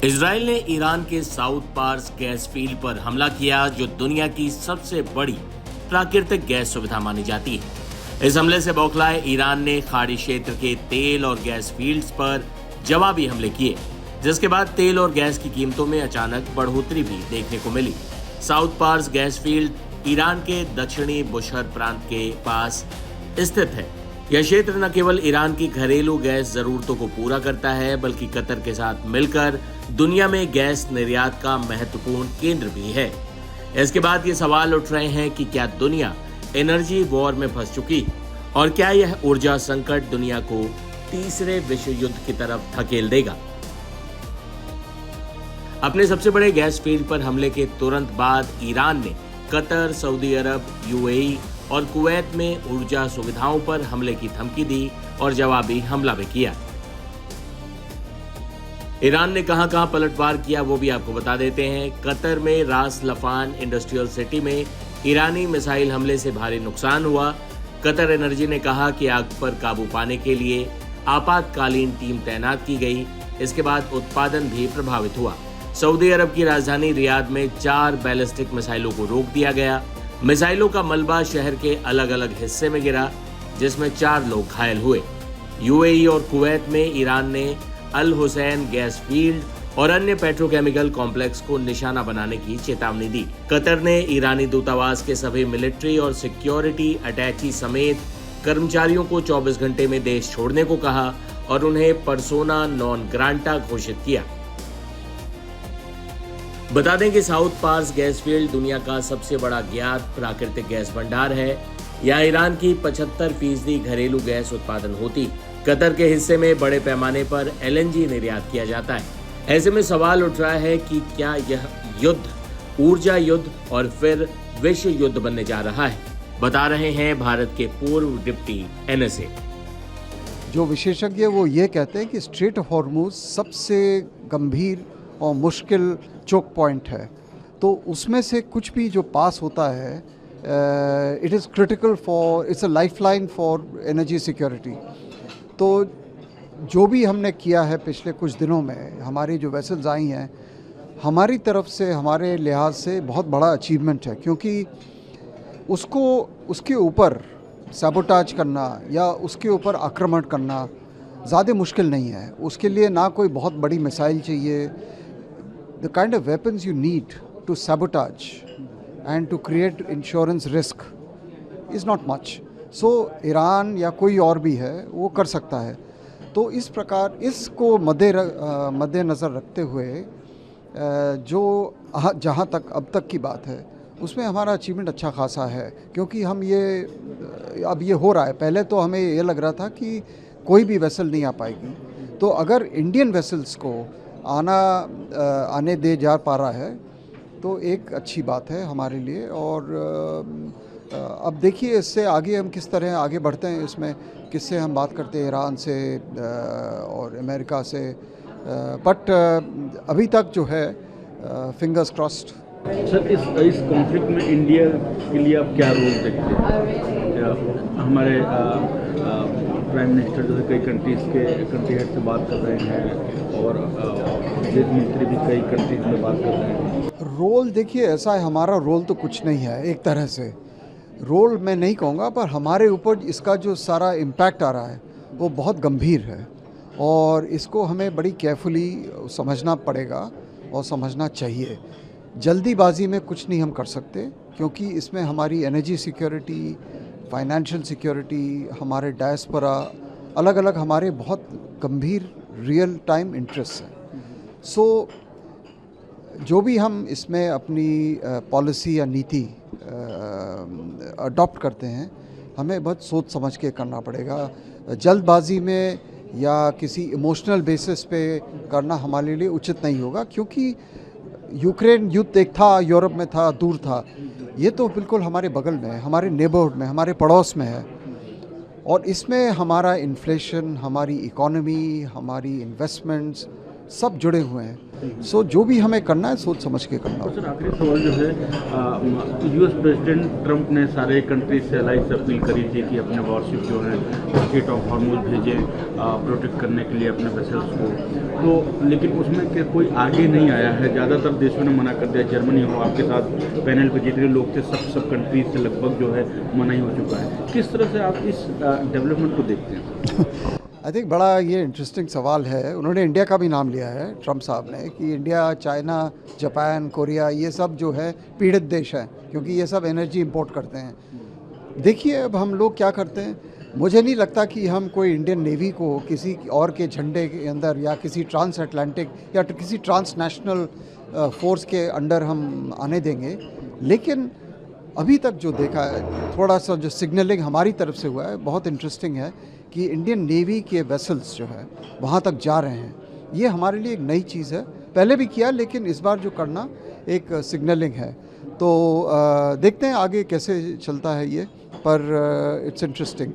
Israel ने Iran के south Pars gas field पर हमला किया, जो दुनिया की सबसे बड़ी प्राकृतिक गैस सुविधा मानी जाती है। इस हमले से बौखलाए ईरान ने खाड़ी क्षेत्र के तेल और गैस फील्ड्स पर जवाबी हमले किए, जिसके बाद तेल और गैस की कीमतों में अचानक बढ़ोतरी भी देखने को मिली। South Pars gas field Iran के दक्षिणी बुशहर प्रांत के पास स्थित है। यह क्षेत्र न केवल ईरान की घरेलू गैस जरूरतों को पूरा करता है, बल्कि कतर के साथ मिलकर दुनिया में गैस निर्यात का महत्वपूर्ण केंद्र भी है। इसके बाद ये सवाल उठ रहे हैं कि क्या दुनिया एनर्जी वॉर में फंस चुकी और क्या यह ऊर्जा संकट दुनिया को तीसरे विश्व युद्ध की तरफ धकेल देगा। अपने सबसे बड़े गैस फील्ड पर हमले के तुरंत बाद ईरान ने कतर, सऊदी अरब, यूएई और कुवैत में ऊर्जा सुविधाओं पर हमले की धमकी दी और जवाबी हमला भी किया। ईरान ने कहां पलटवार किया वो भी आपको बता देते हैं। कतर में रास लफान इंडस्ट्रियल सिटी में ईरानी मिसाइल हमले से भारी नुकसान हुआ। कतर एनर्जी ने कहा कि आग पर काबू पाने के लिए आपातकालीन टीम तैनात की गई। इसके बाद उत्पादन भी प्रभावित हुआ। सऊदी अरब की राजधानी रियाद में 4 बैलिस्टिक मिसाइलों को रोक दिया गया। मिसाइलों का मलबा शहर के अलग अलग हिस्से में गिरा, जिसमें 4 लोग घायल हुए। यूएई और कुवैत में ईरान ने अल हुसैन गैस फील्ड और अन्य पेट्रोकेमिकल कॉम्प्लेक्स को निशाना बनाने की चेतावनी दी। कतर ने ईरानी दूतावास के सभी मिलिट्री और सिक्योरिटी अटैची समेत कर्मचारियों को 24 घंटे में देश छोड़ने को कहा और उन्हें पर्सोना नॉन ग्रांटा घोषित किया। बता दें कि साउथ पार्स गैस फील्ड दुनिया का सबसे बड़ा ज्ञात प्राकृतिक गैस भंडार है। यहाँ ईरान की 75% घरेलू गैस उत्पादन होती। कतर के हिस्से में बड़े पैमाने पर एलएनजी निर्यात किया जाता है। ऐसे में सवाल उठ रहा है कि क्या यह युद्ध ऊर्जा युद्ध और फिर विश्व युद्ध बनने जा रहा है। बता रहे हैं भारत के पूर्व डिप्टी एनएसए। जो विशेषज्ञ वो ये कहते हैं कि स्ट्रेट ऑफ हॉर्मुज सबसे गंभीर और मुश्किल चोक पॉइंट है, तो उसमें से कुछ भी जो पास होता है it is critical for, it's a lifeline for energy security. तो जो भी हमने किया है पिछले कुछ दिनों में, हमारी जो वेसल्स आई हैं, हमारी तरफ से, हमारे लिहाज से बहुत बड़ा अचीवमेंट है, क्योंकि उसको उसके ऊपर सैबोटाज करना या उसके ऊपर आक्रमण करना ज़्यादा मुश्किल नहीं है। उसके लिए ना कोई बहुत बड़ी मिसाइल चाहिए। The kind of weapons you need to sabotage and to create insurance risk is not much. So Iran या कोई और भी है वो कर सकता है। तो इस प्रकार इसको मद्देनज़र रखते हुए जो जहाँ तक अब तक की बात है उसमें हमारा अचीवमेंट अच्छा खासा है, क्योंकि हम अब ये हो रहा है। पहले तो हमें ये लग रहा था कि कोई भी वेसल नहीं आ पाएगी, तो अगर इंडियन वेसल्स को आने दे जा पा रहा है तो एक अच्छी बात है हमारे लिए। और अब देखिए इससे आगे हम किस तरह आगे बढ़ते हैं, इसमें किससे हम बात करते हैं, ईरान से और अमेरिका से। बट अभी तक जो है फिंगर्स क्रॉस्ड। सर, इस कॉन्फ्लिक्ट में इंडिया के लिए आप क्या रोल देखते हैं? हमारे प्राइम मिनिस्टर जैसे कई कंट्री हेड से बात कर रहे हैं और विदेश मंत्री भी कई कंट्रीज में बात कर रहे हैं। रोल देखिए ऐसा है, हमारा रोल तो कुछ नहीं है। एक तरह से रोल मैं नहीं कहूँगा, पर हमारे ऊपर इसका जो सारा इम्पैक्ट आ रहा है वो बहुत गंभीर है और इसको हमें बड़ी केयरफुली समझना पड़ेगा और समझना चाहिए। जल्दीबाजी में कुछ नहीं हम कर सकते, क्योंकि इसमें हमारी एनर्जी सिक्योरिटी, फाइनेंशियल सिक्योरिटी, हमारे डायस्पोरा, अलग अलग हमारे बहुत गंभीर रियल टाइम इंटरेस्ट हैं। सो जो भी हम इसमें अपनी पॉलिसी या नीति अडॉप्ट करते हैं, हमें बहुत सोच समझ के करना पड़ेगा। जल्दबाजी में या किसी इमोशनल बेसिस पे करना हमारे लिए उचित नहीं होगा, क्योंकि यूक्रेन युद्ध एक था, यूरोप में था, दूर था। ये तो बिल्कुल हमारे बगल में है, हमारे नेबरहुड में, हमारे पड़ोस में है। और इसमें हमारा इन्फ्लेशन, हमारी इकोनॉमी, हमारी इन्वेस्टमेंट्स सब जुड़े हुए हैं। सो जो भी हमें करना है सोच समझ के करना और होगा। सर आखिरी सवाल जो है, यूएस प्रेसिडेंट ट्रंप ने सारे कंट्रीज से अलाइज अपील करी थी कि अपने वॉरशिप जो है स्ट्रेट ऑफ हॉर्मुज भेजें प्रोटेक्ट करने के लिए अपने वेसल्स को, तो लेकिन उसमें कोई आगे नहीं आया है। ज़्यादातर देशों ने मना कर दिया। जर्मनी हो, आपके साथ पैनल पे जितने लोग थे सब कंट्रीज से लगभग जो है मना ही हो चुका है। किस तरह से आप इस डेवलपमेंट को देखते हैं? आई थिंक बड़ा ये इंटरेस्टिंग सवाल है। उन्होंने इंडिया का भी नाम लिया है ट्रंप साहब ने कि इंडिया, चाइना, जापान, कोरिया ये सब जो है पीड़ित देश हैं क्योंकि ये सब एनर्जी इंपोर्ट करते हैं। देखिए अब हम लोग क्या करते हैं, मुझे नहीं लगता कि हम कोई इंडियन नेवी को किसी और के झंडे के अंदर या किसी ट्रांस अटलांटिक या किसी ट्रांसनेशनल फोर्स के अंडर हम आने देंगे। लेकिन अभी तक जो देखा है, थोड़ा सा जो सिग्नलिंग हमारी तरफ से हुआ है बहुत इंटरेस्टिंग है कि इंडियन नेवी के वेसल्स जो है वहाँ तक जा रहे हैं। ये हमारे लिए एक नई चीज़ है, पहले भी किया लेकिन इस बार जो करना एक सिग्नलिंग है। तो देखते हैं आगे कैसे चलता है ये, पर इट्स इंटरेस्टिंग।